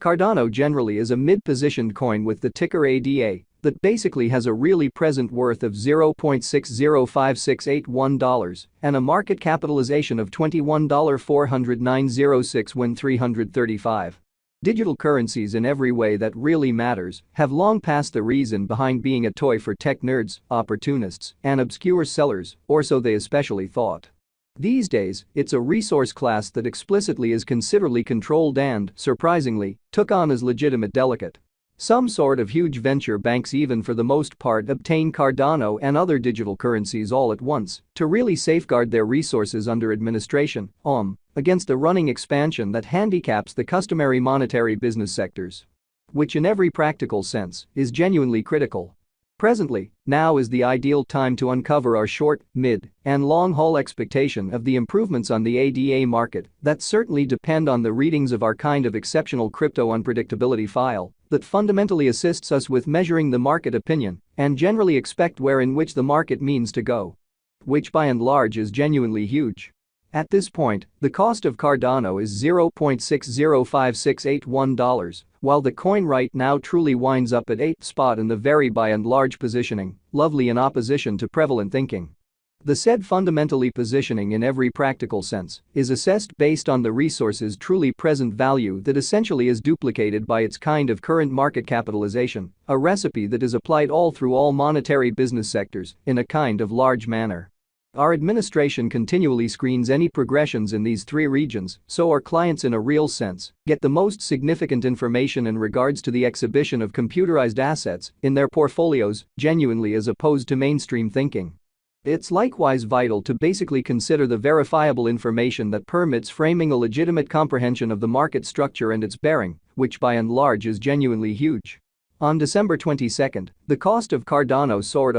Cardano generally is a mid-positioned coin with the ticker ADA that basically has a really present worth of $0.605681 and a market capitalization of $21,409.06 when 335. Digital currencies in every way that really matters have long passed the reason behind being a toy for tech nerds, opportunists, and obscure sellers, or so they especially thought. These days, it's a resource class that explicitly is considerably controlled and, surprisingly, took on as legitimate delicate. Some sort of huge venture banks even for the most part obtain Cardano and other digital currencies all at once to really safeguard their resources under administration, against the running expansion that handicaps the customary monetary business sectors. Which in every practical sense is genuinely critical. Presently, now is the ideal time to uncover our short, mid, and long-haul expectation of the improvements on the ADA market that certainly depend on the readings of our kind of exceptional crypto unpredictability file that fundamentally assists us with measuring the market opinion and generally expect where in which the market means to go. Which by and large is genuinely huge. At this point, the cost of Cardano is $0.605681, while the coin right now truly winds up at 8th spot in the very by and large positioning, lovely in opposition to prevalent thinking. The said fundamentally positioning in every practical sense is assessed based on the resource's truly present value that essentially is duplicated by its kind of current market capitalization, a recipe that is applied all through all monetary business sectors in a kind of large manner. Our administration continually screens any progressions in these three regions so our clients in a real sense get the most significant information in regards to the exhibition of computerized assets in their portfolios genuinely as opposed to mainstream thinking. It's likewise vital to basically consider the verifiable information that permits framing a legitimate comprehension of the market structure and its bearing, which by and large is genuinely huge. On December 22, the cost of Cardano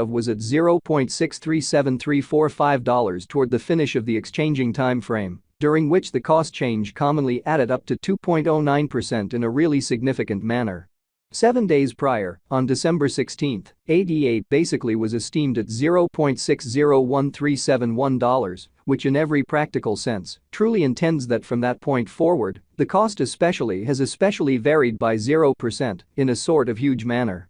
was at $0.637345 toward the finish of the exchanging time frame, during which the cost change commonly added up to 2.09% in a really significant manner. 7 days prior, on December 16, ADA basically was esteemed at $0.601371, which in every practical sense truly intends that from that point forward, the cost has varied by 0% in a sort of huge manner.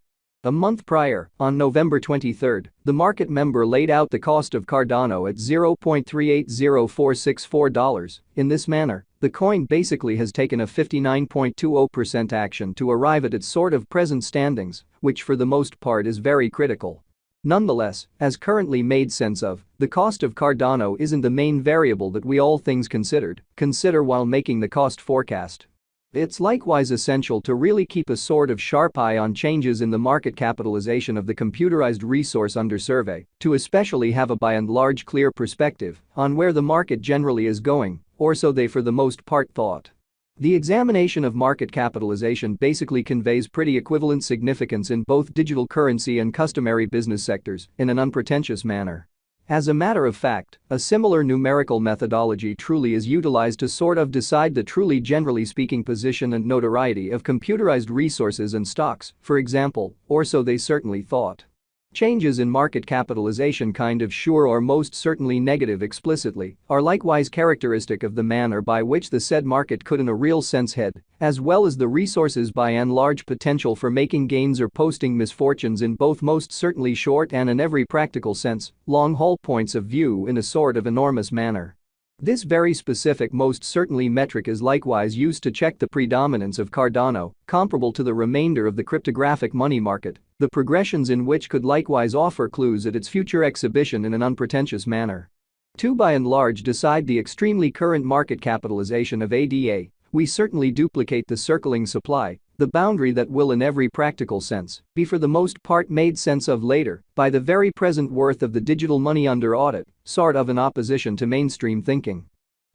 A month prior, on November 23, the market member laid out the cost of Cardano at $0.380464. In this manner, the coin basically has taken a 59.20% action to arrive at its sort of present standings, which for the most part is very critical. Nonetheless, as currently made sense of, the cost of Cardano isn't the main variable that we all things consider while making the cost forecast. It's likewise essential to really keep a sort of sharp eye on changes in the market capitalization of the computerized resource under survey, to especially have a by and large clear perspective on where the market generally is going, or so they for the most part thought. The examination of market capitalization basically conveys pretty equivalent significance in both digital currency and customary business sectors in an unpretentious manner. As a matter of fact, a similar numerical methodology truly is utilized to sort of decide the truly generally speaking position and notoriety of computerized resources and stocks, for example, or so they certainly thought. Changes in market capitalization kind of sure or most certainly negative explicitly are likewise characteristic of the manner by which the said market could in a real sense head, as well as the resources by and large potential for making gains or posting misfortunes in both most certainly short and in every practical sense, long-haul points of view in a sort of enormous manner. This very specific most certainly metric is likewise used to check the predominance of Cardano, comparable to the remainder of the cryptographic money market, the progressions in which could likewise offer clues at its future exhibition in an unpretentious manner. To by and large decide the extremely current market capitalization of ADA, we certainly duplicate the circling supply, the boundary that will in every practical sense be for the most part made sense of later by the very present worth of the digital money under audit, sort of in opposition to mainstream thinking.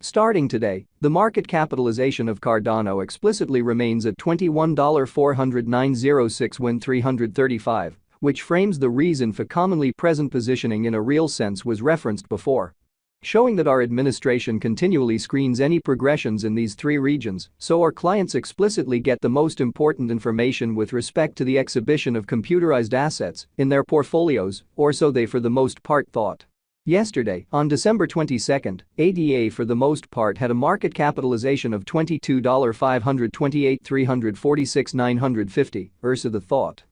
Starting today, the market capitalization of Cardano explicitly remains at $21,409.06 when 335, which frames the reason for commonly present positioning in a real sense was referenced before. Showing that our administration continually screens any progressions in these three regions so our clients explicitly get the most important information with respect to the exhibition of computerized assets in their portfolios, or so they for the most part thought. Yesterday, on December 22, ADA for the most part had a market capitalization of $22,528,346,950, Ursa the thought.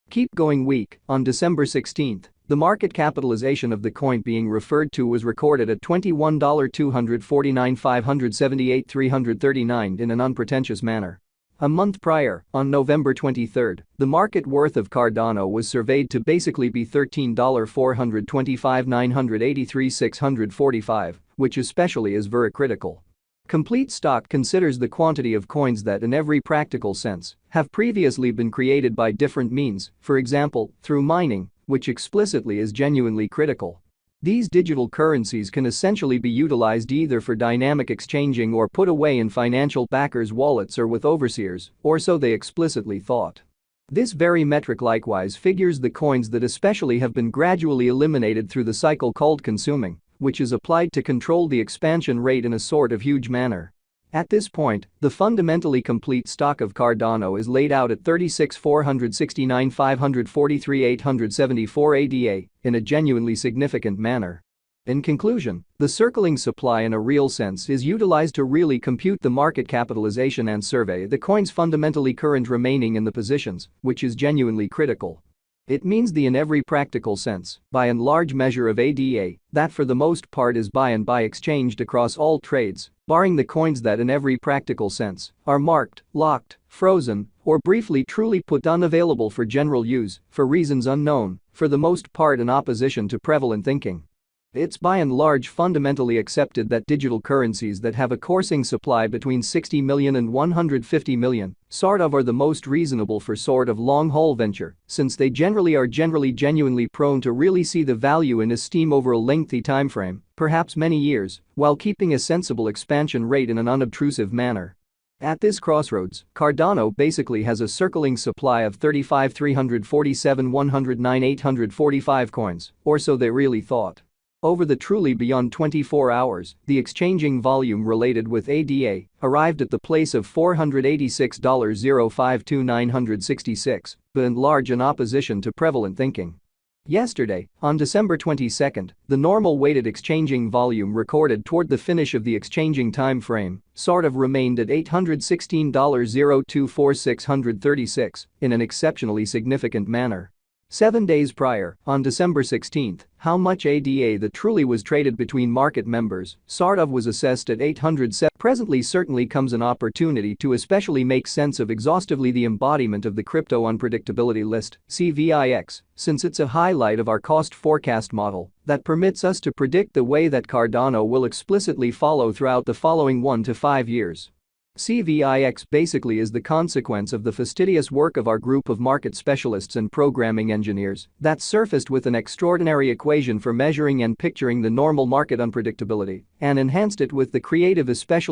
Keep going week, on December 16, the market capitalization of the coin being referred to was recorded at $21,249,578,339 in an unpretentious manner. A month prior, on November 23, the market worth of Cardano was surveyed to basically be $13,425,983,645, which especially is very critical. Complete Stock considers the quantity of coins that, in every practical sense, have previously been created by different means, for example, through mining, which explicitly is genuinely critical. These digital currencies can essentially be utilized either for dynamic exchanging or put away in financial backers' wallets or with overseers, or so they explicitly thought. This very metric likewise figures the coins that especially have been gradually eliminated through the cycle called consuming, which is applied to control the expansion rate in a sort of huge manner. At this point, the fundamentally complete stock of Cardano is laid out at 36,469,543,874 ADA in a genuinely significant manner. In conclusion, the circling supply in a real sense is utilized to really compute the market capitalization and survey the coins fundamentally current remaining in the positions, which is genuinely critical. It means the in every practical sense, by and large measure of ADA, that for the most part is by and by exchanged across all trades, barring the coins that in every practical sense are marked, locked, frozen, or briefly truly put unavailable for general use, for reasons unknown, for the most part in opposition to prevalent thinking. It's by and large fundamentally accepted that digital currencies that have a coursing supply between 60 million and 150 million sort of are the most reasonable for sort of long-haul venture, since they generally are genuinely prone to really see the value in esteem over a lengthy timeframe, perhaps many years, while keeping a sensible expansion rate in an unobtrusive manner. At this crossroads, Cardano basically has a circling supply of 35,347,109,845 coins, or so they really thought. Over the truly beyond 24 hours, the exchanging volume related with ADA arrived at the place of $486,052,966, but in large in opposition to prevalent thinking. Yesterday, on December 22, the normal weighted exchanging volume recorded toward the finish of the exchanging time frame sort of remained at $816,024,636 in an exceptionally significant manner. 7 days prior, on December 16, how much ADA that truly was traded between market members sort of was assessed at 807. Presently certainly comes an opportunity to especially make sense of exhaustively the embodiment of the crypto unpredictability list, CVIX, since it's a highlight of our cost forecast model that permits us to predict the way that Cardano will explicitly follow throughout the following 1 to 5 years. CVIX basically is the consequence of the fastidious work of our group of market specialists and programming engineers that surfaced with an extraordinary equation for measuring and picturing the normal market unpredictability and enhanced it with the creative especially